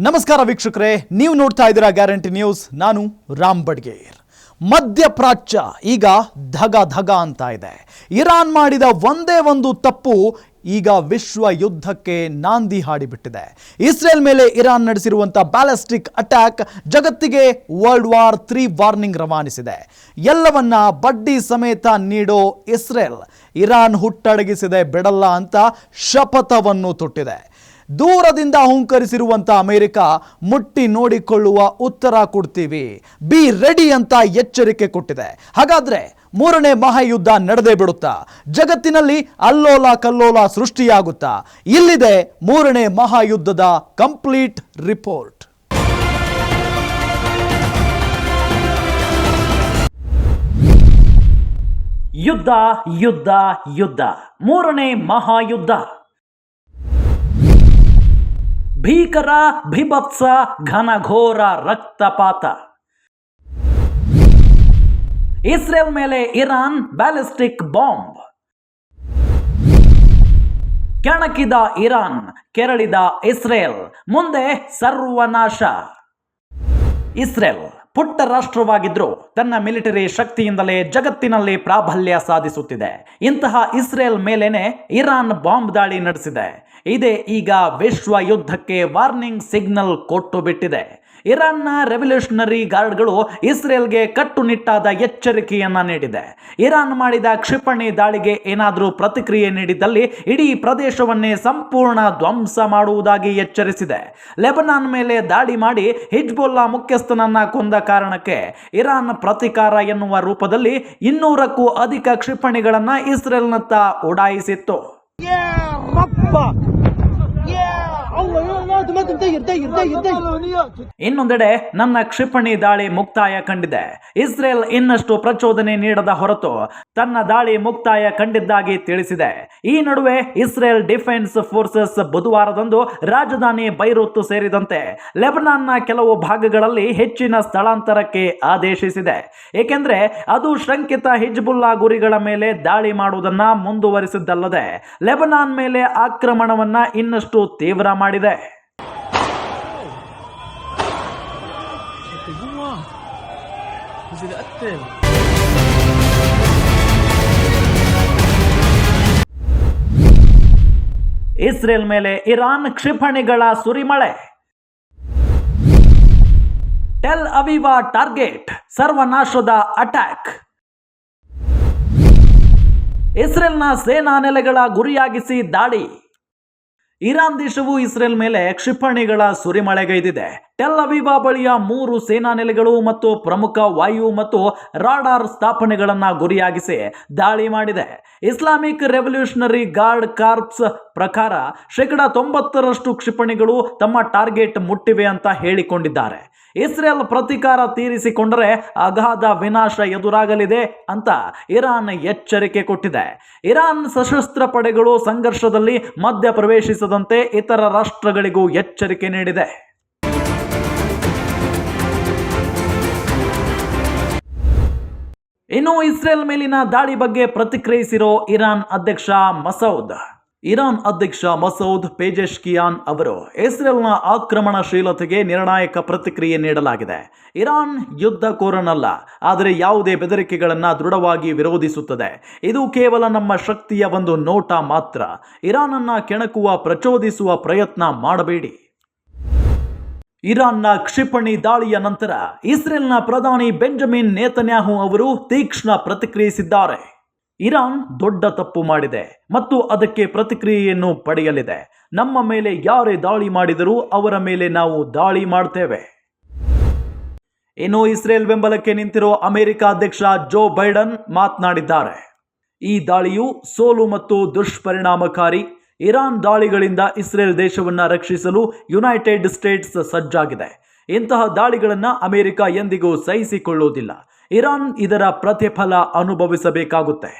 ನಮಸ್ಕಾರ ವೀಕ್ಷಕರೇ, ನೀವು ನೋಡ್ತಾ ಇದ್ದೀರಾ ಗ್ಯಾರಂಟಿ ನ್ಯೂಸ್. ನಾನು ರಾಮ್ ಬಡ್ಗೇರ್. ಮಧ್ಯಪ್ರಾಚ್ಯ ಈಗ ಧಗ ಧಗ ಅಂತ ಇದೆ. ಇರಾನ್ ಮಾಡಿದ ಒಂದೇ ಒಂದು ತಪ್ಪು ಈಗ ವಿಶ್ವ ಯುದ್ಧಕ್ಕೆ ನಾಂದಿ ಹಾಡಿಬಿಟ್ಟಿದೆ. ಇಸ್ರೇಲ್ ಮೇಲೆ ಇರಾನ್ ನಡೆಸಿರುವಂಥ ಬ್ಯಾಲಿಸ್ಟಿಕ್ ಅಟ್ಯಾಕ್ ಜಗತ್ತಿಗೆ ವರ್ಲ್ಡ್ ವಾರ್ 3 ವಾರ್ನಿಂಗ್ ರವಾನಿಸಿದೆ. ಎಲ್ಲವನ್ನ ಬಡ್ಡಿ ಸಮೇತ ನೀಡೋ ಇಸ್ರೇಲ್ ಇರಾನ್ ಹುಟ್ಟಡಗಿಸಿದೆ ಬಿಡಲ್ಲ ಅಂತ ಶಪಥವನ್ನು ತೊಟ್ಟಿದೆ. ದೂರದಿಂದ ಹುಂಕರಿಸಿರುವಂಥ ಅಮೆರಿಕ ಮುಟ್ಟಿ ನೋಡಿಕೊಳ್ಳುವ ಉತ್ತರ ಕೊಡ್ತೀವಿ, ಬಿ ರೆಡಿ ಅಂತ ಎಚ್ಚರಿಕೆ ಕೊಟ್ಟಿದೆ. ಹಾಗಾದ್ರೆ ಮೂರನೇ ಮಹಾಯುದ್ಧ ನಡೆದೇ ಬಿಡುತ್ತಾ? ಜಗತ್ತಿನಲ್ಲಿ ಅಲ್ಲೋಲ ಕಲ್ಲೋಲ ಸೃಷ್ಟಿಯಾಗುತ್ತಾ? ಇಲ್ಲಿದೆ ಮೂರನೇ ಮಹಾಯುದ್ಧದ ಕಂಪ್ಲೀಟ್ ರಿಪೋರ್ಟ್. ಯುದ್ಧ ಯುದ್ಧ ಯುದ್ಧ, ಮೂರನೇ ಮಹಾಯುದ್ಧ. ಭೀಕರ, ಭೀಭತ್ಸ, ಘನಘೋರ ರಕ್ತಪಾತ. ಇಸ್ರೇಲ್ ಮೇಲೆ ಇರಾನ್ ಬ್ಯಾಲಿಸ್ಟಿಕ್ ಬಾಂಬ್. ಕೆಣಕಿದ ಇರಾನ್, ಕೆರಳಿದ ಇಸ್ರೇಲ್, ಮುಂದೆ ಸರ್ವನಾಶ. ಇಸ್ರೇಲ್ ಪುಟ್ಟ ರಾಷ್ಟ್ರವಾಗಿದ್ರೂ ತನ್ನ ಮಿಲಿಟರಿ ಶಕ್ತಿಯಿಂದಲೇ ಜಗತ್ತಿನಲ್ಲಿ ಪ್ರಾಬಲ್ಯ ಸಾಧಿಸುತ್ತಿದೆ. ಇಂತಹ ಇಸ್ರೇಲ್ ಮೇಲೇನೆ ಇರಾನ್ ಬಾಂಬ್ ದಾಳಿ ನಡೆಸಿದೆ. ಇದೇ ಈಗ ವಿಶ್ವ ಯುದ್ಧಕ್ಕೆ ವಾರ್ನಿಂಗ್ ಸಿಗ್ನಲ್ ಕೊಟ್ಟು ಬಿಟ್ಟಿದೆ. ಇರಾನ್ನ ರೆವಲ್ಯೂಷನರಿ ಗಾರ್ಡ್ಗಳು ಇಸ್ರೇಲ್ಗೆ ಕಟ್ಟುನಿಟ್ಟಾದ ಎಚ್ಚರಿಕೆಯನ್ನ ನೀಡಿದೆ. ಇರಾನ್ ಮಾಡಿದ ಕ್ಷಿಪಣಿ ದಾಳಿಗೆ ಏನಾದರೂ ಪ್ರತಿಕ್ರಿಯೆ ನೀಡಿದ್ದಲ್ಲಿ ಇಡೀ ಪ್ರದೇಶವನ್ನೇ ಸಂಪೂರ್ಣ ಧ್ವಂಸ ಮಾಡುವುದಾಗಿ ಎಚ್ಚರಿಸಿದೆ. ಲೆಬನಾನ್ ಮೇಲೆ ದಾಳಿ ಮಾಡಿ ಹಿಜ್ಬುಲ್ಲಾ ಮುಖ್ಯಸ್ಥನನ್ನ ಕೊಂದ ಕಾರಣಕ್ಕೆ ಇರಾನ್ ಪ್ರತಿಕಾರ ಎನ್ನುವ ರೂಪದಲ್ಲಿ 200ಕ್ಕೂ ಅಧಿಕ ಕ್ಷಿಪಣಿಗಳನ್ನ ಇಸ್ರೇಲ್ನತ್ತ ಉಡಾಯಿಸಿತ್ತು. ಇನ್ನೊಂದೆಡೆ ನನ್ನ ಕ್ಷಿಪಣಿ ದಾಳಿ ಮುಕ್ತಾಯ ಕಂಡಿದೆ. ಇಸ್ರೇಲ್ ಇನ್ನಷ್ಟು ಪ್ರಚೋದನೆ ನೀಡದ ಹೊರತು ತನ್ನ ದಾಳಿ ಮುಕ್ತಾಯ ಕಂಡಿದ್ದಾಗಿ ತಿಳಿಸಿದೆ. ಈ ನಡುವೆ ಇಸ್ರೇಲ್ ಡಿಫೆನ್ಸ್ ಫೋರ್ಸಸ್ ಬುಧವಾರದಂದು ರಾಜಧಾನಿ ಬೈರೂತ್ ಸೇರಿದಂತೆ ಲೆಬನಾನ್ನ ಕೆಲವು ಭಾಗಗಳಲ್ಲಿ ಹೆಚ್ಚಿನ ಸ್ಥಳಾಂತರಕ್ಕೆ ಆದೇಶಿಸಿದೆ. ಏಕೆಂದ್ರೆ ಅದು ಶಂಕಿತ ಹಿಜ್ಬುಲ್ಲಾ ಗುರಿಗಳ ಮೇಲೆ ದಾಳಿ ಮಾಡುವುದನ್ನ ಮುಂದುವರಿಸಿದ್ದಲ್ಲದೆ ಲೆಬನಾನ್ ಮೇಲೆ ಆಕ್ರಮಣವನ್ನ ಇನ್ನಷ್ಟು ತೀವ್ರ ಮಾಡಿದೆ. ಇಸ್ರೇಲ್ ಮೇಲೆ ಇರಾನ್ ಕ್ಷಿಪಣಿಗಳ ಸುರಿಮಳೆ. ಟೆಲ್ ಅವೀವ್ ಟಾರ್ಗೆಟ್, ಸರ್ವನಾಶದ ಅಟ್ಯಾಕ್. ಇಸ್ರೇಲ್ನ ಸೇನಾ ನೆಲೆಗಳ ಗುರಿಯಾಗಿಸಿ ದಾಳಿ. ಇರಾನ್ ದೇಶವು ಇಸ್ರೇಲ್ ಮೇಲೆ ಕ್ಷಿಪಣಿಗಳ ಸುರಿಮಳೆಗೈದಿದೆ. ಟೆಲ್ ಅವೀವ್ ಬಳಿಯ 3 ಸೇನಾ ನೆಲೆಗಳು ಮತ್ತು ಪ್ರಮುಖ ವಾಯು ಮತ್ತು ರಾಡಾರ್ ಸ್ಥಾಪನೆಗಳನ್ನ ಗುರಿಯಾಗಿಸಿ ದಾಳಿ ಮಾಡಿದೆ. ಇಸ್ಲಾಮಿಕ್ ರೆವಲ್ಯೂಷನರಿ ಗಾರ್ಡ್ ಕಾರ್ಪ್ಸ್ ಪ್ರಕಾರ 90% ಕ್ಷಿಪಣಿಗಳು ತಮ್ಮ ಟಾರ್ಗೆಟ್ ಮುಟ್ಟಿವೆ ಅಂತ ಹೇಳಿಕೊಂಡಿದ್ದಾರೆ. ಇಸ್ರೇಲ್ ಪ್ರತಿಕಾರ ತೀರಿಸಿಕೊಂಡರೆ ಅಗಾಧ ವಿನಾಶ ಎದುರಾಗಲಿದೆ ಅಂತ ಇರಾನ್ ಎಚ್ಚರಿಕೆ ಕೊಟ್ಟಿದೆ. ಇರಾನ್ ಸಶಸ್ತ್ರ ಪಡೆಗಳು ಸಂಘರ್ಷದಲ್ಲಿ ಮಧ್ಯ ಪ್ರವೇಶಿಸದಂತೆ ಇತರ ರಾಷ್ಟ್ರಗಳಿಗೂ ಎಚ್ಚರಿಕೆ ನೀಡಿದೆ. ಇನ್ನು ಇಸ್ರೇಲ್ ಮೇಲಿನ ದಾಳಿ ಬಗ್ಗೆ ಪ್ರತಿಕ್ರಿಯಿಸಿರೋ ಇರಾನ್ ಅಧ್ಯಕ್ಷ ಮಸೌದ್ ಪೆಜೆಶ್ಕಿಯಾನ್ ಅವರು ಇಸ್ರೇಲ್ನ ಆಕ್ರಮಣಶೀಲತೆಗೆ ನಿರ್ಣಾಯಕ ಪ್ರತಿಕ್ರಿಯೆ ನೀಡಲಾಗಿದೆ. ಇರಾನ್ ಯುದ್ಧಕೋರನಲ್ಲ, ಆದರೆ ಯಾವುದೇ ಬೆದರಿಕೆಗಳನ್ನು ದೃಢವಾಗಿ ವಿರೋಧಿಸುತ್ತದೆ. ಇದು ಕೇವಲ ನಮ್ಮ ಶಕ್ತಿಯ ಒಂದು ನೋಟ ಮಾತ್ರ. ಇರಾನ್ ಅನ್ನು ಕೆಣಕುವ ಪ್ರಚೋದಿಸುವ ಪ್ರಯತ್ನ ಮಾಡಬೇಡಿ. ಇರಾನ್ನ ಕ್ಷಿಪಣಿ ದಾಳಿಯ ನಂತರ ಇಸ್ರೇಲ್ನ ಪ್ರಧಾನಿ ಬೆಂಜಮಿನ್ ನೇತನ್ಯಾಹು ಅವರು ತೀಕ್ಷ್ಣ ಪ್ರತಿಕ್ರಿಯಿಸಿದ್ದಾರೆ. ಇರಾನ್ ದೊಡ್ಡ ತಪ್ಪು ಮಾಡಿದೆ ಮತ್ತು ಅದಕ್ಕೆ ಪ್ರತಿಕ್ರಿಯೆಯನ್ನು ಪಡೆಯಲಿದೆ. ನಮ್ಮ ಮೇಲೆ ಯಾರೇ ದಾಳಿ ಮಾಡಿದರೂ ಅವರ ಮೇಲೆ ನಾವು ದಾಳಿ ಮಾಡ್ತೇವೆ. ಇನ್ನು ಇಸ್ರೇಲ್ ಬೆಂಬಲಕ್ಕೆ ನಿಂತಿರೋ ಅಮೆರಿಕ ಅಧ್ಯಕ್ಷ ಜೋ ಬೈಡನ್ ಮಾತನಾಡಿದ್ದಾರೆ. ಈ ದಾಳಿಯು ಸೋಲು ಮತ್ತು ದುಷ್ಪರಿಣಾಮಕಾರಿ. ಇರಾನ್ ದಾಳಿಗಳಿಂದ ಇಸ್ರೇಲ್ ದೇಶವನ್ನು ರಕ್ಷಿಸಲು ಯುನೈಟೆಡ್ ಸ್ಟೇಟ್ಸ್ ಸಜ್ಜಾಗಿದೆ. ಇಂತಹ ದಾಳಿಗಳನ್ನು ಅಮೆರಿಕ ಎಂದಿಗೂ ಸಹಿಸಿಕೊಳ್ಳುವುದಿಲ್ಲ. ಇರಾನ್ ಇದರ ಪ್ರತಿಫಲ ಅನುಭವಿಸಬೇಕಾಗುತ್ತೆ.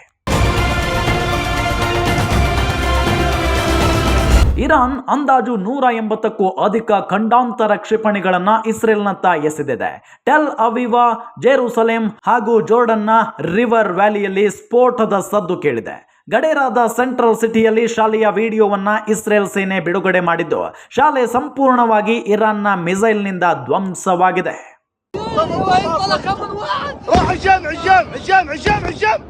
ಇರಾನ್ ಅಂದಾಜು 180ಕ್ಕೂ ಅಧಿಕ ಖಂಡಾಂತರ ಕ್ಷಿಪಣಿಗಳನ್ನ ಇಸ್ರೇಲ್ನತ್ತ ಎಸೆದಿದೆ. ಟೆಲ್ ಅವೀವ್, ಜೆರುಸಲೇಂ ಹಾಗೂ ಜೋರ್ಡನ್ನ ರಿವರ್ ವ್ಯಾಲಿಯಲ್ಲಿ ಸ್ಫೋಟದ ಸದ್ದು ಕೇಳಿದೆ. ಗಡೇರಾದ ಸೆಂಟ್ರಲ್ ಸಿಟಿಯಲ್ಲಿ ಶಾಲೆಯ ವಿಡಿಯೋವನ್ನ ಇಸ್ರೇಲ್ ಸೇನೆ ಬಿಡುಗಡೆ ಮಾಡಿದ್ದು, ಶಾಲೆ ಸಂಪೂರ್ಣವಾಗಿ ಇರಾನ್ನ ಮಿಸೈಲ್ನಿಂದ ಧ್ವಂಸವಾಗಿದೆ. روح هشام هشام هشام هشام هشام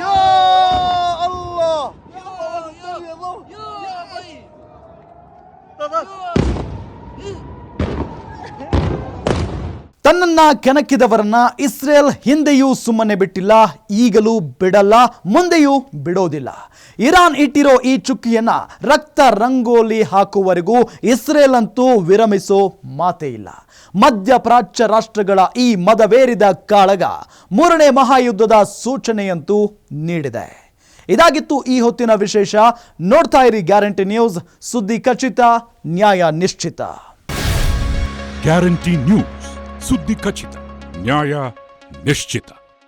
يا الله ತನ್ನನ್ನ ಕೆಣಕಿದವರನ್ನ ಇಸ್ರೇಲ್ ಹಿಂದೆಯೂ ಸುಮ್ಮನೆ ಬಿಟ್ಟಿಲ್ಲ, ಈಗಲೂ ಬಿಡಲ್ಲ, ಮುಂದೆಯೂ ಬಿಡೋದಿಲ್ಲ. ಇರಾನ್ ಇಟ್ಟಿರೋ ಈ ಚುಕ್ಕಿಯನ್ನ ರಕ್ತ ರಂಗೋಲಿ ಹಾಕುವವರೆಗೂ ಇಸ್ರೇಲ್ ಅಂತೂ ವಿರಮಿಸೋ ಮಾತೇ ಇಲ್ಲ. ಮಧ್ಯಪ್ರಾಚ್ಯ ರಾಷ್ಟ್ರಗಳ ಈ ಮದವೇರಿದ ಕಾಳಗ ಮೂರನೇ ಮಹಾಯುದ್ಧದ ಸೂಚನೆಯಂತೂ ನೀಡಿದೆ. ಇದಾಗಿತ್ತು ಈ ಹೊತ್ತಿನ ವಿಶೇಷ. ನೋಡ್ತಾ ಇರಿ ಗ್ಯಾರಂಟಿ ನ್ಯೂಸ್, ಸುದ್ದಿ ಖಚಿತ, ನ್ಯಾಯ ನಿಶ್ಚಿತ. ಗ್ಯಾರಂಟಿ ನ್ಯೂಸ್, ಸುದ್ದಿ ಖಚಿತ, ನ್ಯಾಯ ನಿಶ್ಚಿತ.